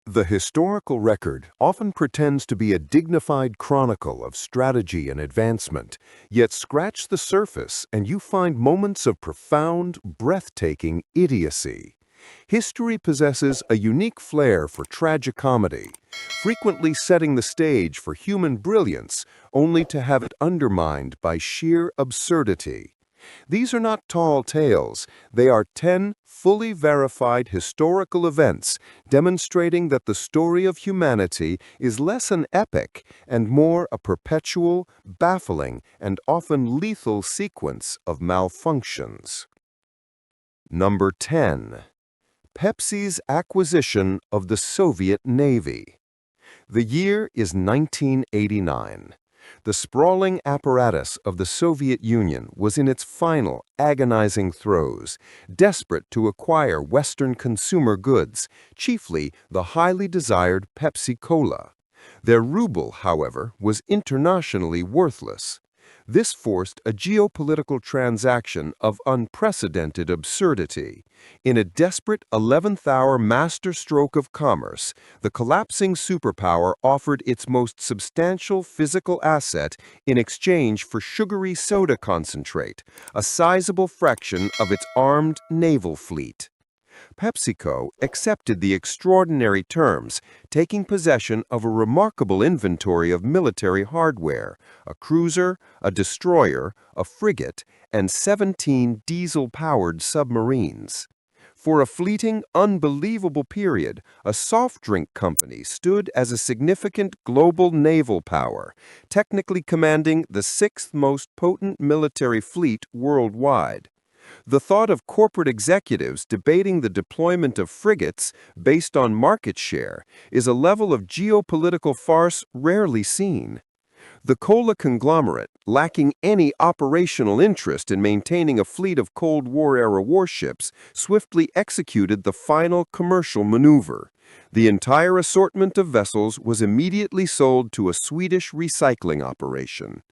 The historical record often pretends to be a dignified chronicle of strategy and advancement, yet scratch the surface and you find moments of profound, breathtaking idiocy. History possesses a unique flair for tragicomedy, frequently setting the stage for human brilliance only to have it undermined by sheer absurdity. These are not tall tales, they are 10 fully verified historical events demonstrating that the story of humanity is less an epic and more a perpetual, baffling, and often lethal sequence of malfunctions. Number 10. Pepsi's acquisition of the Soviet Navy. The year is 1989. The sprawling apparatus of the Soviet Union was in its final, agonizing throes, desperate to acquire Western consumer goods, chiefly the highly desired Pepsi Cola. Their ruble, however, was internationally worthless. This forced a geopolitical transaction of unprecedented absurdity. In a desperate 11th-hour masterstroke of commerce, the collapsing superpower offered its most substantial physical asset in exchange for sugary soda concentrate, a sizable fraction of its armed naval fleet. PepsiCo accepted the extraordinary terms, taking possession of a remarkable inventory of military hardware, a cruiser, a destroyer, a frigate, and 17 diesel-powered submarines. For a fleeting, unbelievable period, a soft drink company stood as a significant global naval power, technically commanding the sixth most potent military fleet worldwide. The thought of corporate executives debating the deployment of frigates based on market share is a level of geopolitical farce rarely seen. The cola conglomerate, lacking any operational interest in maintaining a fleet of Cold War-era warships, swiftly executed the final commercial maneuver. The entire assortment of vessels was immediately sold to a Swedish recycling operation.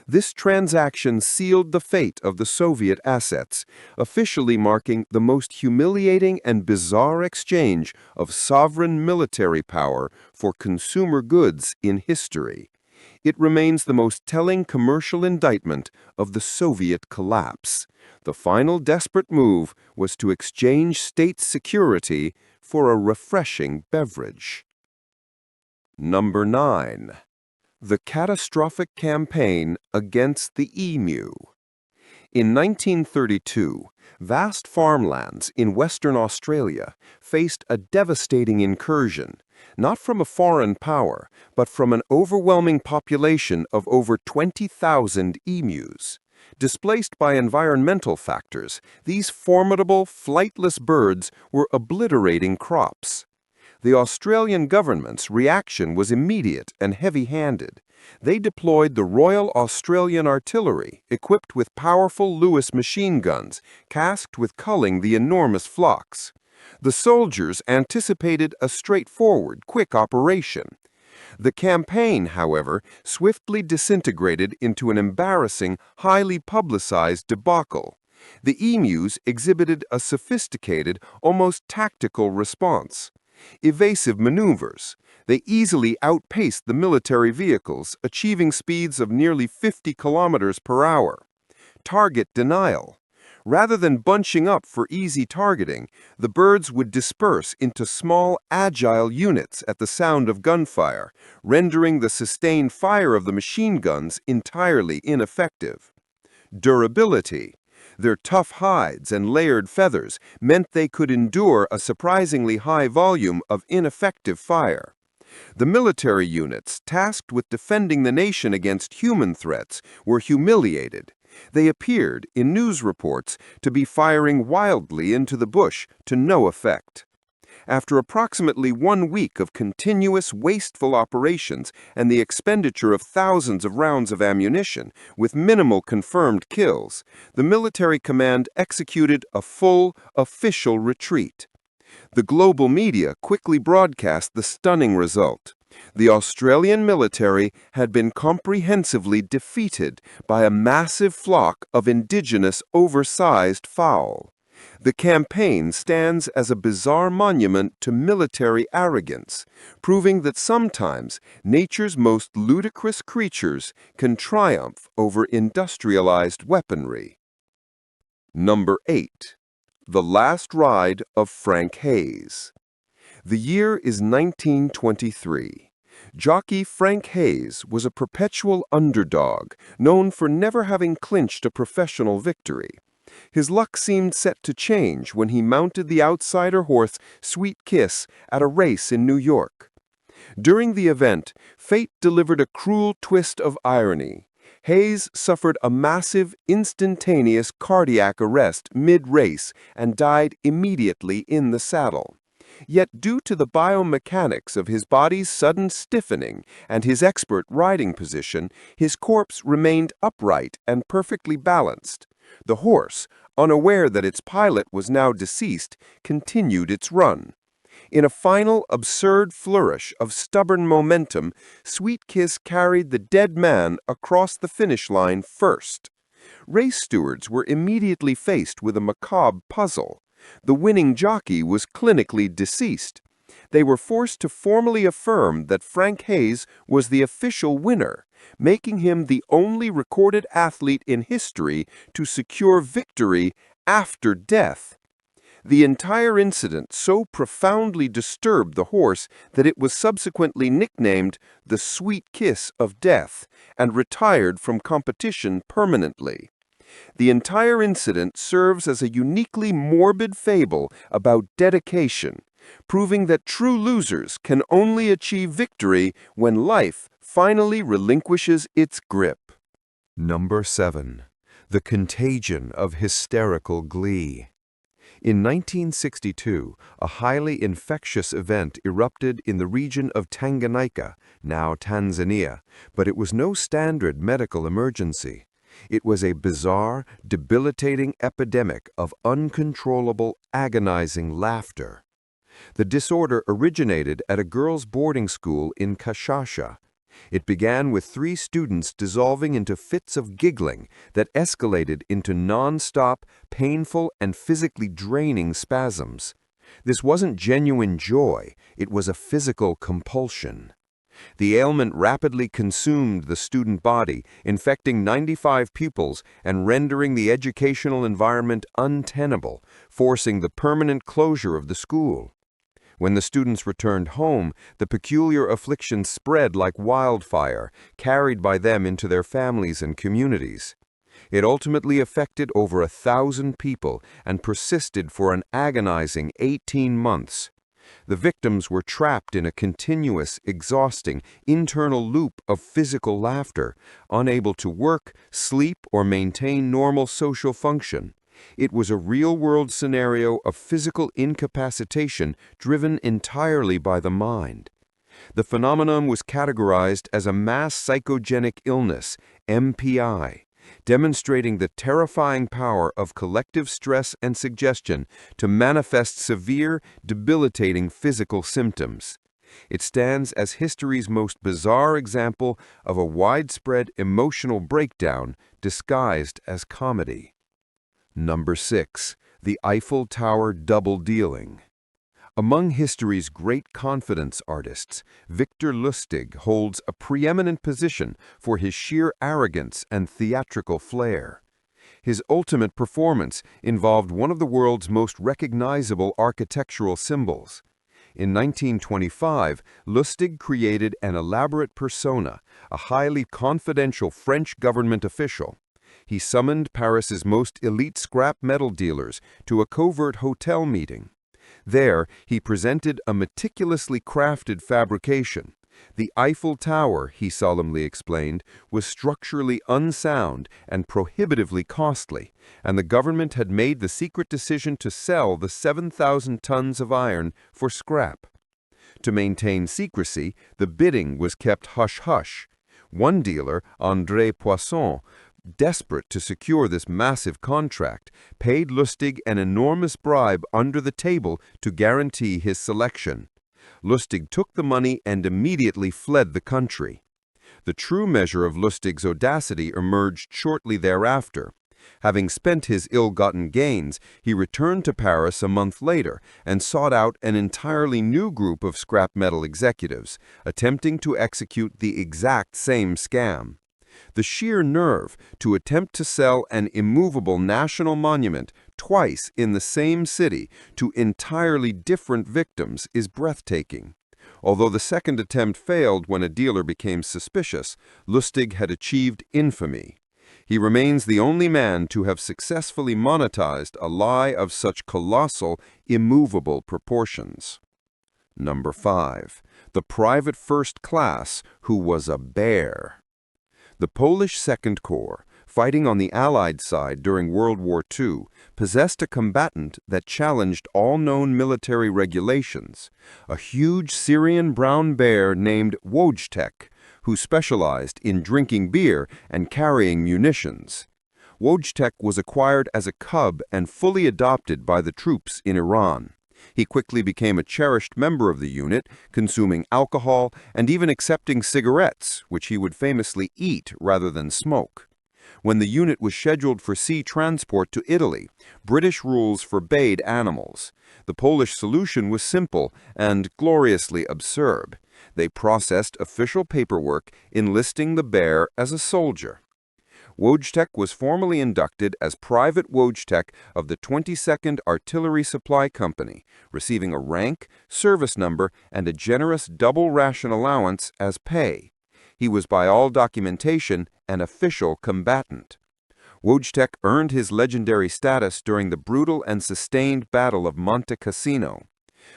This transaction sealed the fate of the Soviet assets, officially marking the most humiliating and bizarre exchange of sovereign military power for consumer goods in history. It remains the most telling commercial indictment of the Soviet collapse. The final desperate move was to exchange state security for a refreshing beverage. Number 9. The catastrophic campaign against the emu. In 1932, vast farmlands in Western Australia faced a devastating incursion, not from a foreign power, but from an overwhelming population of over 20,000 emus. Displaced by environmental factors, these formidable, flightless birds were obliterating crops. The Australian government's reaction was immediate and heavy-handed. They deployed the Royal Australian Artillery, equipped with powerful Lewis machine guns, tasked with culling the enormous flocks. The soldiers anticipated a straightforward, quick operation. The campaign, however, swiftly disintegrated into an embarrassing, highly publicized debacle. The emus exhibited a sophisticated, almost tactical response. Evasive maneuvers. They easily outpaced the military vehicles, achieving speeds of nearly 50 kilometers per hour. Target denial. Rather than bunching up for easy targeting, the birds would disperse into small, agile units at the sound of gunfire, rendering the sustained fire of the machine guns entirely ineffective. Durability. Their tough hides and layered feathers meant they could endure a surprisingly high volume of ineffective fire. The military units tasked with defending the nation against human threats were humiliated. They appeared, in news reports, to be firing wildly into the bush to no effect. After approximately 1 week of continuous, wasteful operations and the expenditure of thousands of rounds of ammunition, with minimal confirmed kills, the military command executed a full, official retreat. The global media quickly broadcast the stunning result. The Australian military had been comprehensively defeated by a massive flock of indigenous oversized fowl. The campaign stands as a bizarre monument to military arrogance, proving that sometimes nature's most ludicrous creatures can triumph over industrialized weaponry. Number 8. The Last Ride of Frank Hayes. The year is 1923. Jockey Frank Hayes was a perpetual underdog, known for never having clinched a professional victory. His luck seemed set to change when he mounted the outsider horse Sweet Kiss at a race in New York. During the event, fate delivered a cruel twist of irony. Hayes suffered a massive, instantaneous cardiac arrest mid-race and died immediately in the saddle. Yet due to the biomechanics of his body's sudden stiffening and his expert riding position, his corpse remained upright and perfectly balanced. The horse, unaware that its pilot was now deceased, continued its run. In a final absurd flourish of stubborn momentum, Sweet Kiss carried the dead man across the finish line first. Race stewards were immediately faced with a macabre puzzle. The winning jockey was clinically deceased. They were forced to formally affirm that Frank Hayes was the official winner, making him the only recorded athlete in history to secure victory after death. The entire incident so profoundly disturbed the horse that it was subsequently nicknamed the Sweet Kiss of Death and retired from competition permanently. The entire incident serves as a uniquely morbid fable about dedication, proving that true losers can only achieve victory when life finally relinquishes its grip. Number 7. The Contagion of Hysterical Glee. In 1962, a highly infectious event erupted in the region of Tanganyika, now Tanzania, but it was no standard medical emergency. It was a bizarre, debilitating epidemic of uncontrollable, agonizing laughter. The disorder originated at a girls' boarding school in Kashasha. It began with 3 students dissolving into fits of giggling that escalated into non-stop, painful, and physically draining spasms. This wasn't genuine joy, it was a physical compulsion. The ailment rapidly consumed the student body, infecting 95 pupils and rendering the educational environment untenable, forcing the permanent closure of the school. When the students returned home, the peculiar affliction spread like wildfire, carried by them into their families and communities. It ultimately affected over 1,000 people and persisted for an agonizing 18 months. The victims were trapped in a continuous, exhausting, internal loop of physical laughter, unable to work, sleep, or maintain normal social function. It was a real-world scenario of physical incapacitation driven entirely by the mind. The phenomenon was categorized as a mass psychogenic illness, MPI, demonstrating the terrifying power of collective stress and suggestion to manifest severe, debilitating physical symptoms. It stands as history's most bizarre example of a widespread emotional breakdown disguised as comedy. Number 6. The Eiffel Tower Double Dealing. Among history's great confidence artists, Victor Lustig holds a preeminent position for his sheer arrogance and theatrical flair. His ultimate performance involved one of the world's most recognizable architectural symbols. In 1925, Lustig created an elaborate persona, a highly confidential French government official. He summoned Paris's most elite scrap metal dealers to a covert hotel meeting. There, he presented a meticulously crafted fabrication. The Eiffel Tower, he solemnly explained, was structurally unsound and prohibitively costly, and the government had made the secret decision to sell the 7,000 tons of iron for scrap. To maintain secrecy, the bidding was kept hush-hush. One dealer, André Poisson, desperate to secure this massive contract, paid Lustig an enormous bribe under the table to guarantee his selection. Lustig took the money and immediately fled the country. The true measure of Lustig's audacity emerged shortly thereafter. Having spent his ill-gotten gains, he returned to Paris a month later and sought out an entirely new group of scrap metal executives, attempting to execute the exact same scam. The sheer nerve to attempt to sell an immovable national monument twice in the same city to entirely different victims is breathtaking. Although the second attempt failed when a dealer became suspicious, Lustig had achieved infamy. He remains the only man to have successfully monetized a lie of such colossal, immovable proportions. Number 5. The private first class who was a bear. The Polish Second Corps, fighting on the Allied side during World War II, possessed a combatant that challenged all known military regulations, a huge Syrian brown bear named Wojtek, who specialized in drinking beer and carrying munitions. Wojtek was acquired as a cub and fully adopted by the troops in Iran. He quickly became a cherished member of the unit, consuming alcohol and even accepting cigarettes, which he would famously eat rather than smoke. When the unit was scheduled for sea transport to Italy, British rules forbade animals. The Polish solution was simple and gloriously absurd. They processed official paperwork enlisting the bear as a soldier. Wojtek was formally inducted as Private Wojtek of the 22nd Artillery Supply Company, receiving a rank, service number, and a generous double ration allowance as pay. He was by all documentation an official combatant. Wojtek earned his legendary status during the brutal and sustained Battle of Monte Cassino.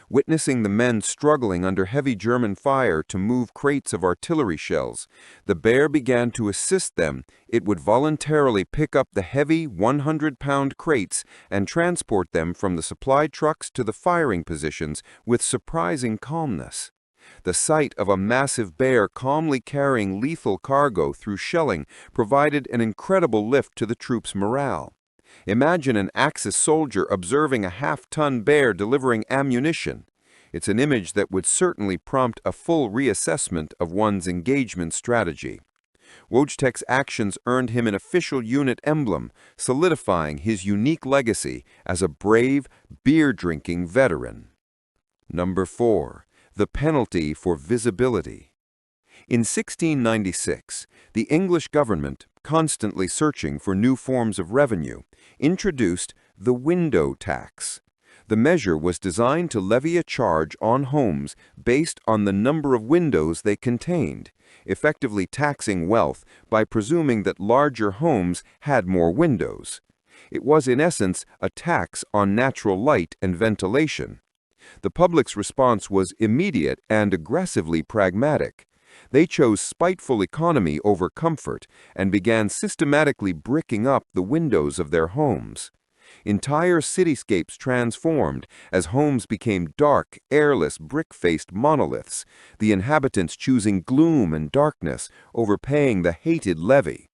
Witnessing the men struggling under heavy German fire to move crates of artillery shells, the bear began to assist them. It would voluntarily pick up the heavy 100-pound crates and transport them from the supply trucks to the firing positions with surprising calmness. The sight of a massive bear calmly carrying lethal cargo through shelling provided an incredible lift to the troops' morale. Imagine an Axis soldier observing a half-ton bear delivering ammunition. It's an image that would certainly prompt a full reassessment of one's engagement strategy. Wojtek's actions earned him an official unit emblem, solidifying his unique legacy as a brave, beer-drinking veteran. Number 4. The penalty for visibility. In 1696, the English government, constantly searching for new forms of revenue, introduced the window tax. The measure was designed to levy a charge on homes based on the number of windows they contained, effectively taxing wealth by presuming that larger homes had more windows. It was in essence a tax on natural light and ventilation. The public's response was immediate and aggressively pragmatic. They chose spiteful economy over comfort and began systematically bricking up the windows of their homes. Entire cityscapes transformed as homes became dark, airless, brick-faced monoliths, the inhabitants choosing gloom and darkness over paying the hated levy.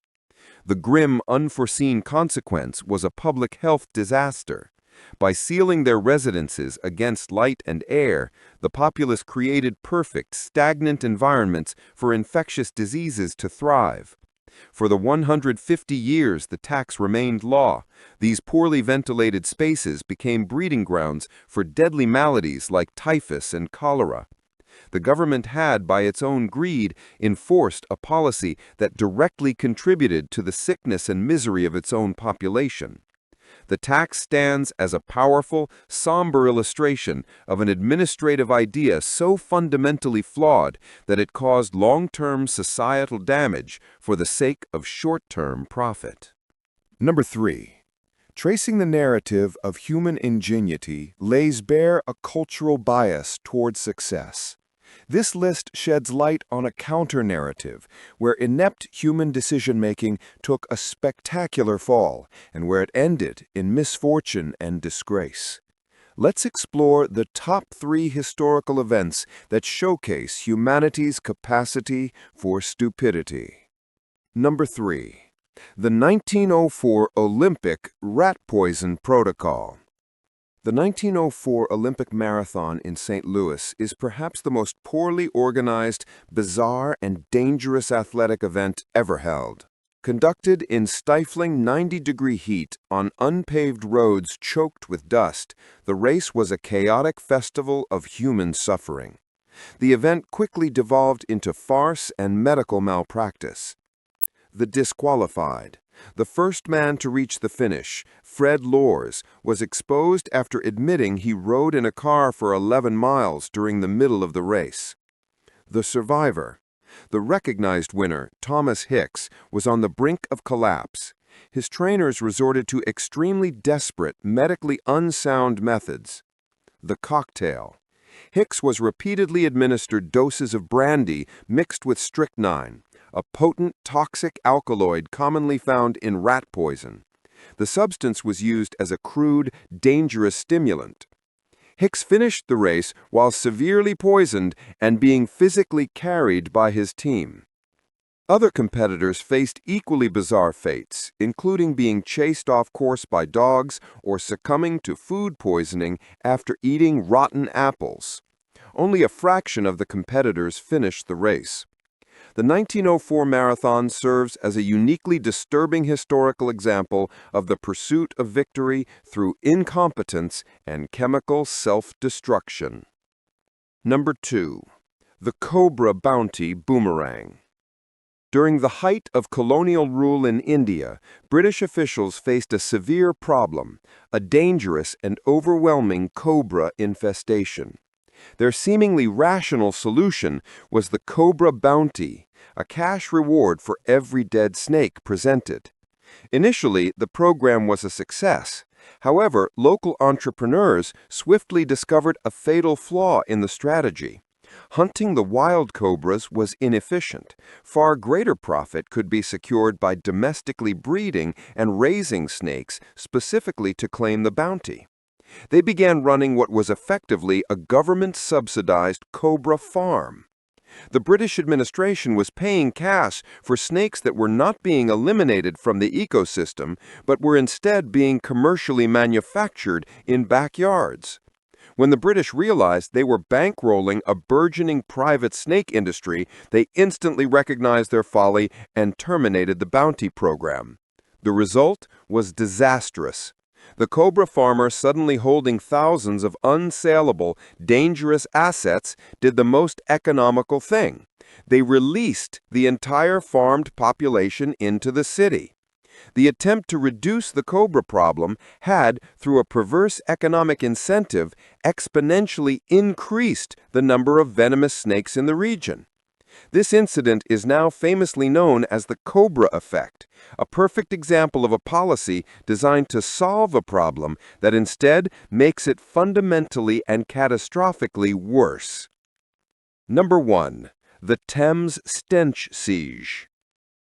The grim, unforeseen consequence was a public health disaster. By sealing their residences against light and air, the populace created perfect, stagnant environments for infectious diseases to thrive. For the 150 years the tax remained law, these poorly ventilated spaces became breeding grounds for deadly maladies like typhus and cholera. The government had, by its own greed, enforced a policy that directly contributed to the sickness and misery of its own population. The tax stands as a powerful, somber illustration of an administrative idea so fundamentally flawed that it caused long-term societal damage for the sake of short-term profit. Number 3. Tracing the narrative of human ingenuity lays bare a cultural bias toward success. This list sheds light on a counter-narrative where inept human decision-making took a spectacular fall and where it ended in misfortune and disgrace. Let's explore the top 3 historical events that showcase humanity's capacity for stupidity. Number 3. The 1904 Olympic rat poison protocol. The 1904 Olympic Marathon in St. Louis is perhaps the most poorly organized, bizarre, and dangerous athletic event ever held. Conducted in stifling 90-degree heat on unpaved roads choked with dust, the race was a chaotic festival of human suffering. The event quickly devolved into farce and medical malpractice. The disqualified. The first man to reach the finish, Fred Lors, was exposed after admitting he rode in a car for 11 miles during the middle of the race. The survivor. The recognized winner, Thomas Hicks, was on the brink of collapse. His trainers resorted to extremely desperate, medically unsound methods. The cocktail. Hicks was repeatedly administered doses of brandy mixed with strychnine, a potent toxic alkaloid commonly found in rat poison. The substance was used as a crude, dangerous stimulant. Hicks finished the race while severely poisoned and being physically carried by his team. Other competitors faced equally bizarre fates, including being chased off course by dogs or succumbing to food poisoning after eating rotten apples. Only a fraction of the competitors finished the race. The 1904 marathon serves as a uniquely disturbing historical example of the pursuit of victory through incompetence and chemical self-destruction. Number 2. The Cobra Bounty Boomerang. During the height of colonial rule in India, British officials faced a severe problem, a dangerous and overwhelming cobra infestation. Their seemingly rational solution was the Cobra Bounty, a cash reward for every dead snake presented. Initially, the program was a success. However, local entrepreneurs swiftly discovered a fatal flaw in the strategy. Hunting the wild cobras was inefficient. Far greater profit could be secured by domestically breeding and raising snakes specifically to claim the bounty. They began running what was effectively a government-subsidized cobra farm. The British administration was paying cash for snakes that were not being eliminated from the ecosystem, but were instead being commercially manufactured in backyards. When the British realized they were bankrolling a burgeoning private snake industry, they instantly recognized their folly and terminated the bounty program. The result was disastrous. The cobra farmer, suddenly holding thousands of unsaleable, dangerous assets, did the most economical thing. They released the entire farmed population into the city. The attempt to reduce the cobra problem had, through a perverse economic incentive, exponentially increased the number of venomous snakes in the region. This incident is now famously known as the Cobra effect, a perfect example of a policy designed to solve a problem that instead makes it fundamentally and catastrophically worse. Number 1. The Thames Stench Siege.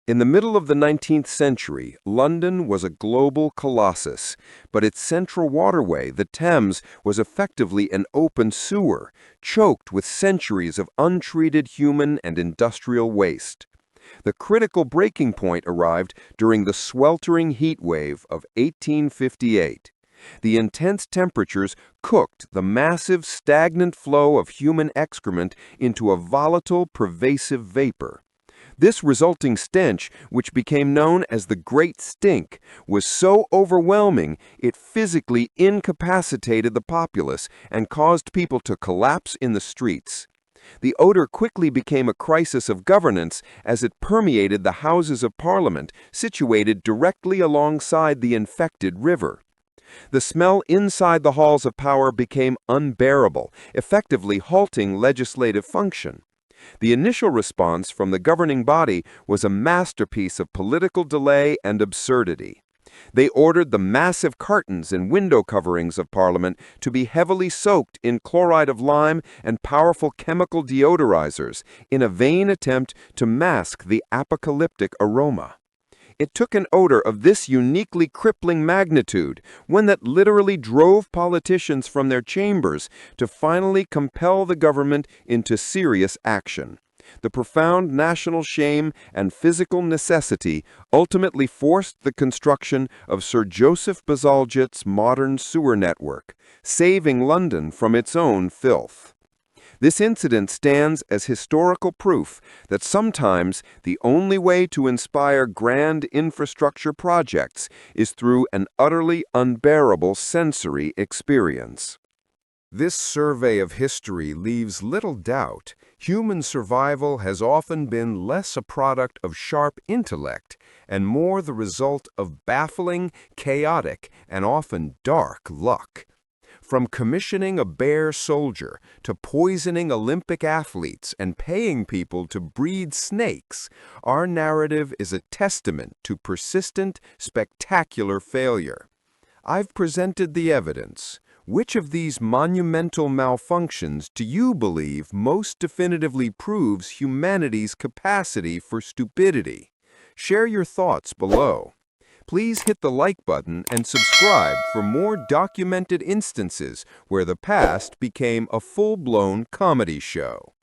In the middle of the 19th century, London was a global colossus, but its central waterway, the Thames, was effectively an open sewer, choked with centuries of untreated human and industrial waste. The critical breaking point arrived during the sweltering heat wave of 1858. The intense temperatures cooked the massive, stagnant flow of human excrement into a volatile, pervasive vapor. This resulting stench, which became known as the Great Stink, was so overwhelming it physically incapacitated the populace and caused people to collapse in the streets. The odor quickly became a crisis of governance as it permeated the Houses of Parliament situated directly alongside the infected river. The smell inside the halls of power became unbearable, effectively halting legislative function. The initial response from the governing body was a masterpiece of political delay and absurdity. They ordered the massive curtains and window coverings of Parliament to be heavily soaked in chloride of lime and powerful chemical deodorizers in a vain attempt to mask the apocalyptic aroma. It took an odor of this uniquely crippling magnitude, one that literally drove politicians from their chambers, to finally compel the government into serious action. The profound national shame and physical necessity ultimately forced the construction of Sir Joseph Bazalgette's modern sewer network, saving London from its own filth. This incident stands as historical proof that sometimes the only way to inspire grand infrastructure projects is through an utterly unbearable sensory experience. This survey of history leaves little doubt. Human survival has often been less a product of sharp intellect and more the result of baffling, chaotic, and often dark luck. From commissioning a bear soldier to poisoning Olympic athletes and paying people to breed snakes, our narrative is a testament to persistent, spectacular failure. I've presented the evidence. Which of these monumental malfunctions do you believe most definitively proves humanity's capacity for stupidity? Share your thoughts below. Please hit the like button and subscribe for more documented instances where the past became a full-blown comedy show.